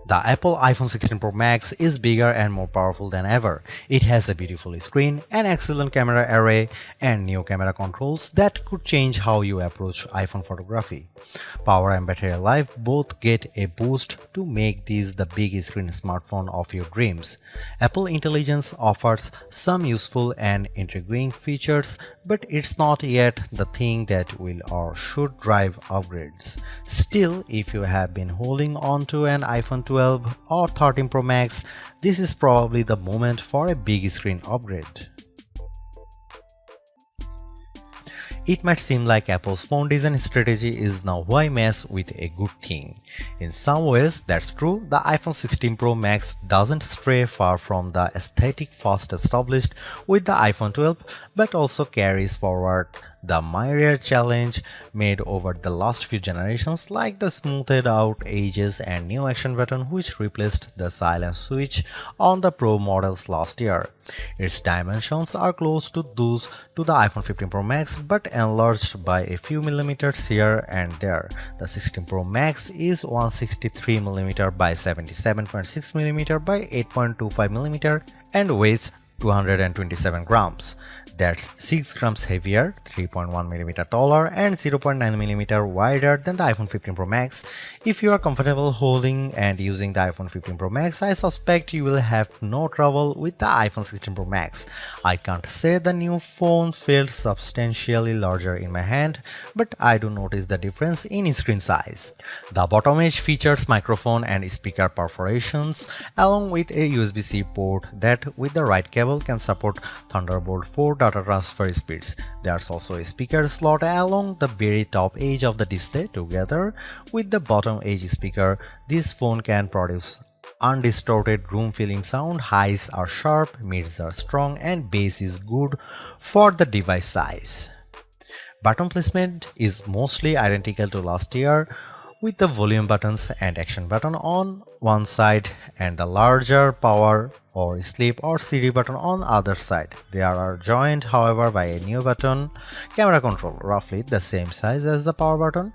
The Apple iPhone 16 Pro Max is bigger and more powerful than ever. It has a beautiful screen, an excellent camera array, and new camera controls that could change how you approach iPhone photography. Power and battery life both get a boost to make this the big screen smartphone of your dreams. Apple Intelligence offers some useful and intriguing features, but it's not yet the thing that will or should drive upgrades. Still, if you have been holding on to an iPhone 12 or 13 Pro Max, this is probably the moment for a big screen upgrade. It might seem like Apple's phone design strategy is now why mess with a good thing. In some ways, that's true. The iPhone 16 Pro Max doesn't stray far from the aesthetic first established with the iPhone 12, but also carries forward the myriad challenge made over the last few generations, like the smoothed out edges and new action button which replaced the silent switch on the Pro models last year. Its dimensions are close to those to the iPhone 15 Pro Max but enlarged by a few millimeters here and there. The 16 Pro Max is 163mm by 77.6mm by 8.25mm and weighs 227 grams. That's 6 grams heavier, 3.1mm taller, and 0.9mm wider than the iPhone 15 Pro Max. If you are comfortable holding and using the iPhone 15 Pro Max, I suspect you will have no trouble with the iPhone 16 Pro Max. I can't say the new phone feels substantially larger in my hand, but I do notice the difference in screen size. The bottom edge features microphone and speaker perforations, along with a USB-C port that, with the right cable, can support Thunderbolt 4 data transfer speeds. There's also a speaker slot along the very top edge of the display. Together with the bottom edge speaker, this phone can produce undistorted room-filling sound. Highs are sharp, mids are strong, and bass is good for the device size. Button placement is mostly identical to last year, with the volume buttons and action button on one side and the larger power or sleep or CD button on the other side. They are joined, however, by a new button, camera control, roughly the same size as the power button.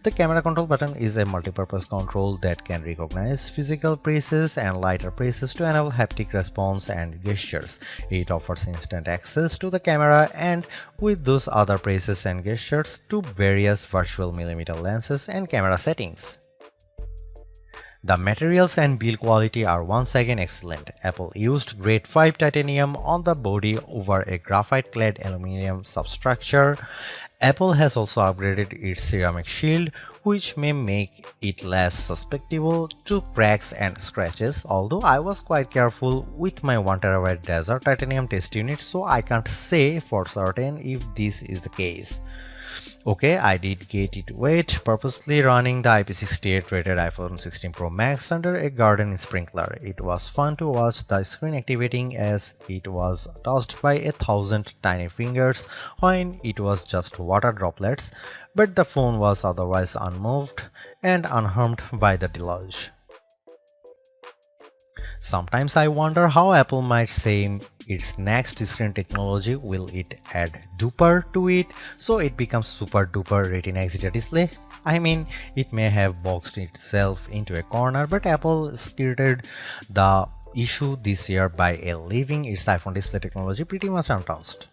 The camera control button is a multi-purpose control that can recognize physical presses and lighter presses to enable haptic response and gestures. It offers instant access to the camera and with those other presses and gestures to various virtual millimeter lenses and camera settings. The materials and build quality are once again excellent. Apple used grade 5 titanium on the body over a graphite-clad aluminum substructure. Apple has also upgraded its ceramic shield, which may make it less susceptible to cracks and scratches, although I was quite careful with my 1TB Desert titanium test unit, so I can't say for certain if this is the case. Okay, I did get it wet, purposely running the IP68 rated iPhone 16 Pro Max under a garden sprinkler. It was fun to watch the screen activating as it was touched by 1,000 tiny fingers when it was just water droplets, but the phone was otherwise unmoved and unharmed by the deluge. Sometimes I wonder how Apple might say its next screen technology. Will it add duper to it so it becomes super duper Retina XDR display? I mean, it may have boxed itself into a corner, but Apple skirted the issue this year by leaving its iPhone display technology pretty much untouched.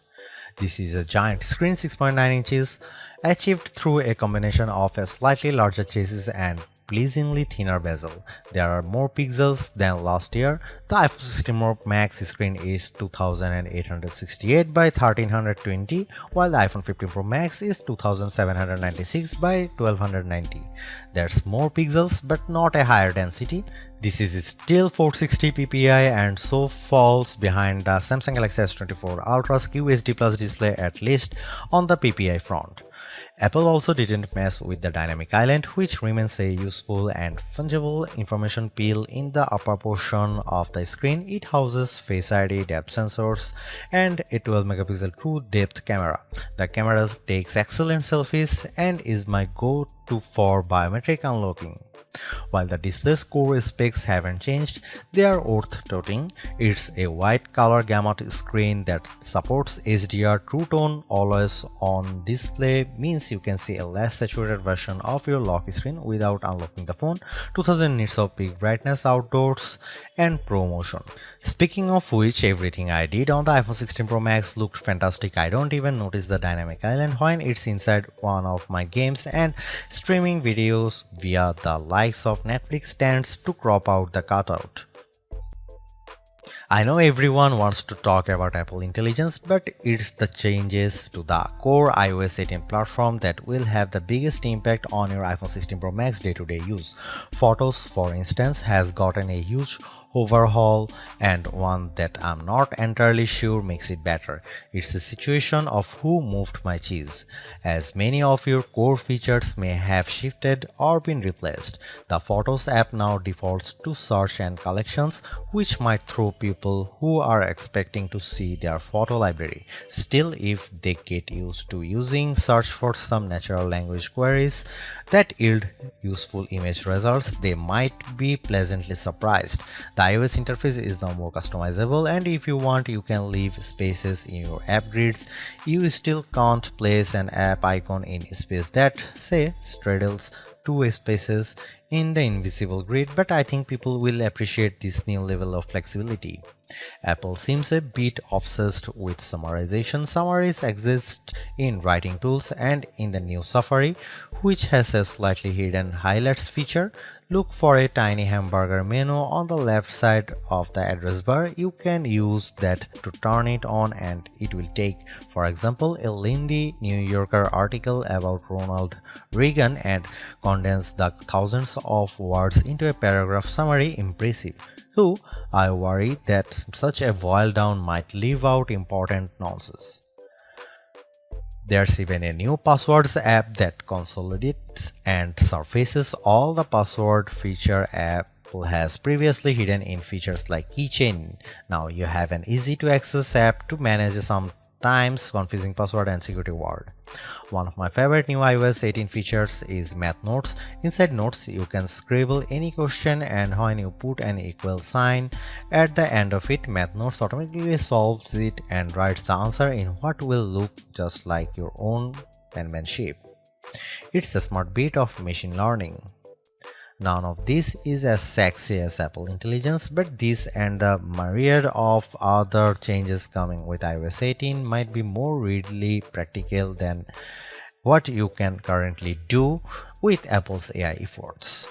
This is a giant screen, 6.9 inches, achieved through a combination of a slightly larger chassis and pleasingly thinner bezel. There are more pixels than last year. The iPhone 16 Pro Max screen is 2868 by 1320, while the iPhone 15 Pro Max is 2796 by 1290. There's more pixels but not a higher density. This is still 460 ppi and so falls behind the Samsung Galaxy S24 Ultra's QHD Plus display, at least on the ppi front. Apple also didn't mess with the dynamic island, which remains a useful and fungible information peel in the upper portion of the screen. It houses Face ID, depth sensors, and a 12-megapixel true depth camera. The camera takes excellent selfies and is my go-to for biometric unlocking. While the display's core specs haven't changed, they are worth noting. It's a wide color gamut screen that supports HDR True Tone always on display, means you can see a less saturated version of your lock screen without unlocking the phone, 2000 nits of peak brightness outdoors, and Pro Motion. Speaking of which, everything I did on the iPhone 16 Pro Max looked fantastic. I don't even notice the dynamic island when it's inside one of my games, and streaming videos via the likes of Netflix tends to crop out the cutout. I know everyone wants to talk about Apple Intelligence, but it's the changes to the core iOS 18 platform that will have the biggest impact on your iPhone 16 Pro Max day-to-day use. Photos, for instance, has gotten a huge overhaul, and one that I'm not entirely sure makes it better. It's a situation of who moved my cheese, as many of your core features may have shifted or been replaced. The Photos app now defaults to search and collections, which might throw people who are expecting to see their photo library. Still, if they get used to using search for some natural language queries that yield useful image results, they might be pleasantly surprised. The iOS interface is now more customizable, and if you want, you can leave spaces in your app grids. You still can't place an app icon in space that, say, straddles two spaces in the invisible grid, but I think people will appreciate this new level of flexibility. Apple seems a bit obsessed with summarization. Summaries exist in writing tools and in the new Safari, which has a slightly hidden highlights feature. Look for a tiny hamburger menu on the left side of the address bar. You can use that to turn it on, and it will take, for example, a lengthy New Yorker article about Ronald Reagan and condense the thousands of words into a paragraph summary. Impressive. So I worry that such a boil down might leave out important nonsense. There's even a new passwords app that consolidates and surfaces all the password feature Apple has previously hidden in features like keychain. Now you have an easy to access app to manage sometimes confusing password and security word. One of my favorite new iOS 18 features is Math Notes. Inside Notes, you can scribble any question, and when you put an equal sign at the end of it, Math Notes automatically solves it and writes the answer in what will look just like your own penmanship. It's a smart bit of machine learning. None of this is as sexy as Apple Intelligence, but this and the myriad of other changes coming with iOS 18 might be more readily practical than what you can currently do with Apple's AI efforts.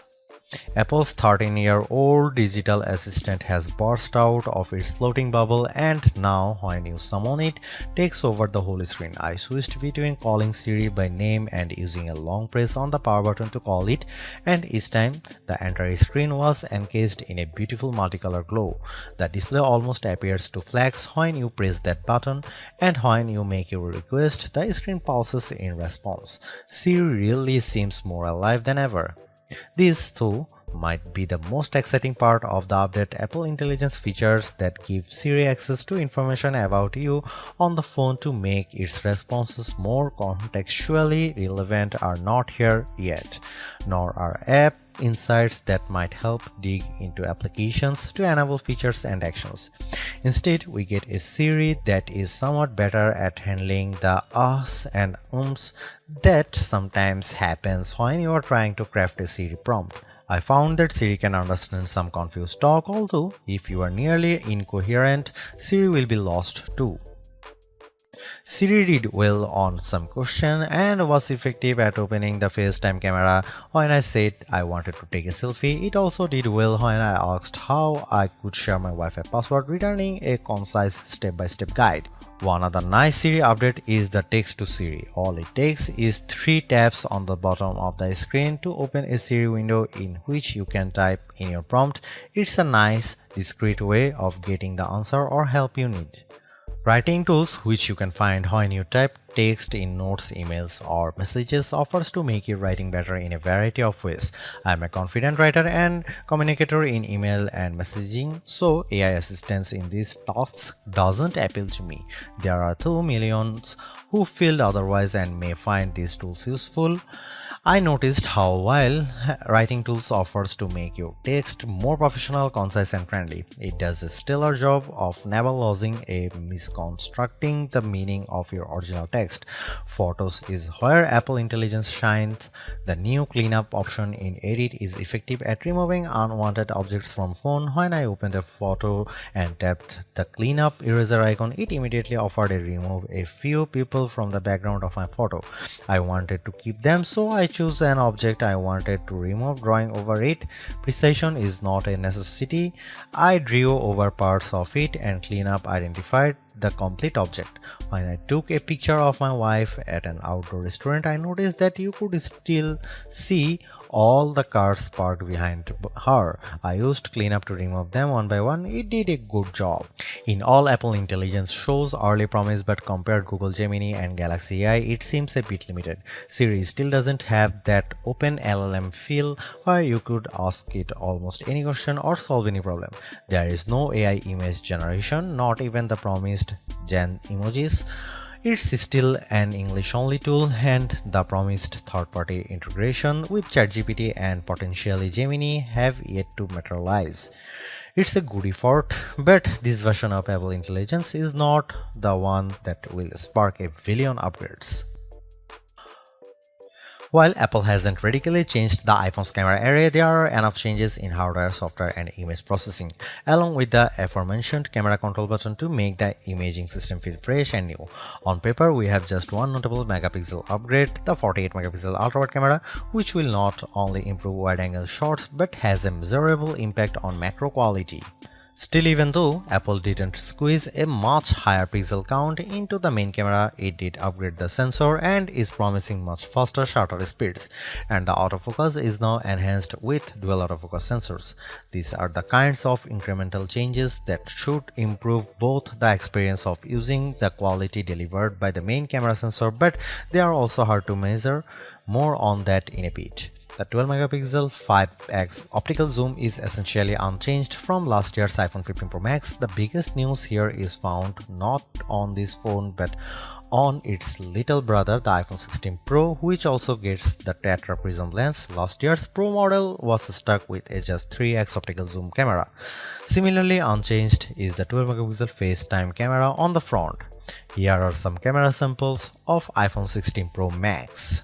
Apple's 13-year-old digital assistant has burst out of its floating bubble, and now when you summon it, takes over the whole screen. I switched between calling Siri by name and using a long press on the power button to call it, and each time the entire screen was encased in a beautiful multicolor glow. The display almost appears to flash when you press that button, and when you make your request, the screen pulses in response. Siri really seems more alive than ever. This, too, might be the most exciting part of the update. Apple Intelligence features that give Siri access to information about you on the phone to make its responses more contextually relevant are not here yet, nor are app insights that might help dig into applications to enable features and actions. Instead, we get a Siri that is somewhat better at handling the ahs and ums that sometimes happens when you are trying to craft a Siri prompt. I found that Siri can understand some confused talk, although if you are nearly incoherent, Siri will be lost too. Siri did well on some question and was effective at opening the FaceTime camera when I said I wanted to take a selfie. It also did well when I asked how I could share my Wi-Fi password, returning a concise step-by-step guide. One other nice Siri update is the text to Siri. All it takes is 3 taps on the bottom of the screen to open a Siri window in which you can type in your prompt. It's a nice, discreet way of getting the answer or help you need. Writing tools, which you can find when you type text in notes, emails, or messages, offers to make your writing better in a variety of ways. I'm a confident writer and communicator in email and messaging, so AI assistance in these tasks doesn't appeal to me. There are 2 million who feel otherwise and may find these tools useful. I noticed how while writing tools offers to make your text more professional, concise and friendly, it does a stellar job of never losing a misconstructing the meaning of your original text. Photos is where Apple Intelligence shines. The new cleanup option in Edit is effective at removing unwanted objects from phone. When I opened a photo and tapped the cleanup eraser icon, it immediately offered to remove a few people from the background of my photo. I wanted to keep them, so I choose an object I wanted to remove, drawing over it. Precision is not a necessity. I drew over parts of it and cleanup identified the complete object. When I took a picture of my wife at an outdoor restaurant, I noticed that you could still see all the cars parked behind her. I used cleanup to remove them one by one. It did a good job. In all, Apple Intelligence shows early promise, but compared Google Gemini and Galaxy AI, it seems a bit limited. Siri still doesn't have that open LLM feel where you could ask it almost any question or solve any problem. There is no AI image generation, not even the promised Gen emojis. It's still an English-only tool, and the promised third-party integration with ChatGPT and potentially Gemini have yet to materialize. It's a good effort, but this version of Apple Intelligence is not the one that will spark a billion upgrades. While Apple hasn't radically changed the iPhone's camera array, there are enough changes in hardware, software, and image processing, along with the aforementioned camera control button to make the imaging system feel fresh and new. On paper, we have just one notable megapixel upgrade, the 48-megapixel ultra-wide camera, which will not only improve wide-angle shots but has a measurable impact on macro quality. Still, even though Apple didn't squeeze a much higher pixel count into the main camera, it did upgrade the sensor and is promising much faster shutter speeds, and the autofocus is now enhanced with dual autofocus sensors. These are the kinds of incremental changes that should improve both the experience of using the quality delivered by the main camera sensor, but they are also hard to measure. More on that in a bit. The 12-megapixel 5x optical zoom is essentially unchanged from last year's iPhone 15 Pro Max. The biggest news here is found not on this phone but on its little brother, the iPhone 16 Pro, which also gets the Tetra Prism lens. Last year's Pro model was stuck with a just 3x optical zoom camera. Similarly unchanged is the 12-megapixel FaceTime camera on the front. Here are some camera samples of iPhone 16 Pro Max.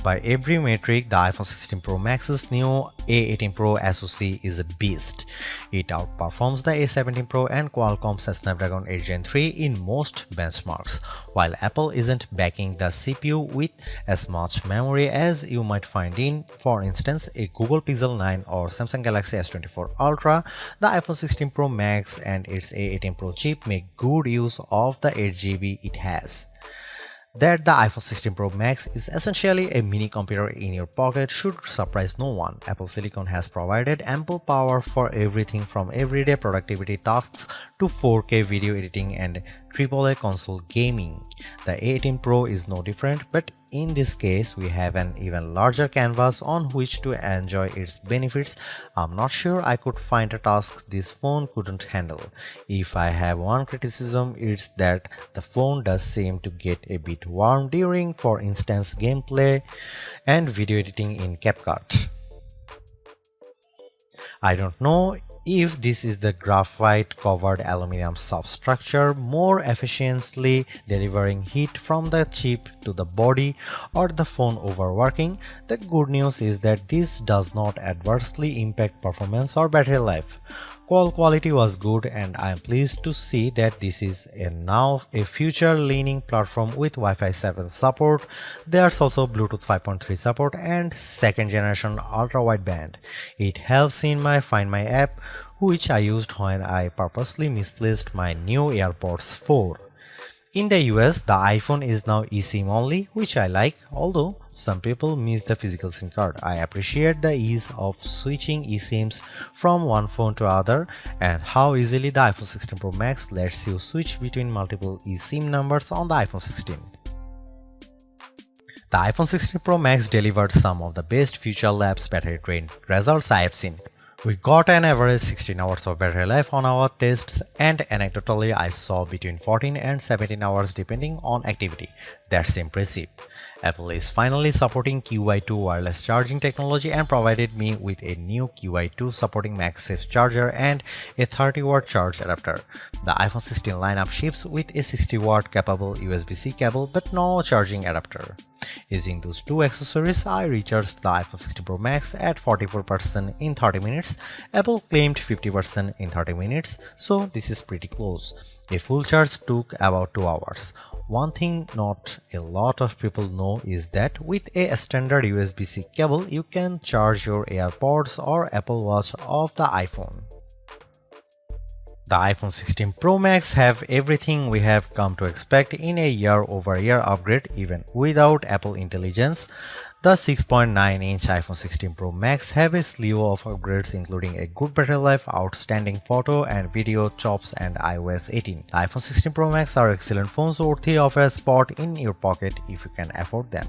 By every metric, the iPhone 16 Pro Max's new A18 Pro SoC is a beast. It outperforms the A17 Pro and Qualcomm's Snapdragon 8 Gen 3 in most benchmarks. While Apple isn't backing the CPU with as much memory as you might find in, for instance, a Google Pixel 9 or Samsung Galaxy S24 Ultra, the iPhone 16 Pro Max and its A18 Pro chip make good use of the 8GB it has. That the iPhone 16 Pro Max is essentially a mini computer in your pocket should surprise no one. Apple Silicon has provided ample power for everything from everyday productivity tasks to 4K video editing and AAA console gaming. The A18 Pro is no different, but in this case, we have an even larger canvas on which to enjoy its benefits. I'm not sure I could find a task this phone couldn't handle. If I have one criticism, it's that the phone does seem to get a bit warm during, for instance, gameplay and video editing in CapCut. I don't know if this is the graphite covered aluminum substructure more efficiently delivering heat from the chip to the body or the phone overworking. The good news is that this does not adversely impact performance or battery life. Call quality was good, and I am pleased to see that this is now a future-leaning platform with Wi-Fi 7 support. There's also Bluetooth 5.3 support and second generation ultra-wideband. It helps in my Find My app, which I used when I purposely misplaced my new AirPods 4. In the US, the iPhone is now eSIM only, which I like, although some people miss the physical SIM card. I appreciate the ease of switching eSIMs from one phone to other and how easily the iPhone 16 Pro Max lets you switch between multiple eSIM numbers on the iPhone 16. The iPhone 16 Pro Max delivered some of the best Future Labs battery drain results I have seen. We got an average 16 hours of battery life on our tests, and anecdotally I saw between 14 and 17 hours depending on activity. That's impressive. Apple is finally supporting QI2 wireless charging technology and provided me with a new QI2 supporting MagSafe charger and a 30-watt charge adapter. The iPhone 16 lineup ships with a 60-watt capable USB-C cable but no charging adapter. Using those two accessories, I recharged the iPhone 16 Pro Max at 44% in 30 minutes. Apple claimed 50% in 30 minutes, so this is pretty close. A full charge took about 2 hours. One thing not a lot of people know is that with a standard USB-C cable, you can charge your AirPods or Apple Watch off the iPhone. The iPhone 16 Pro Max have everything we have come to expect in a year-over-year upgrade even without Apple Intelligence. The 6.9-inch iPhone 16 Pro Max have a slew of upgrades including a good battery life, outstanding photo and video chops and iOS 18. The iPhone 16 Pro Max are excellent phones worthy of a spot in your pocket if you can afford them.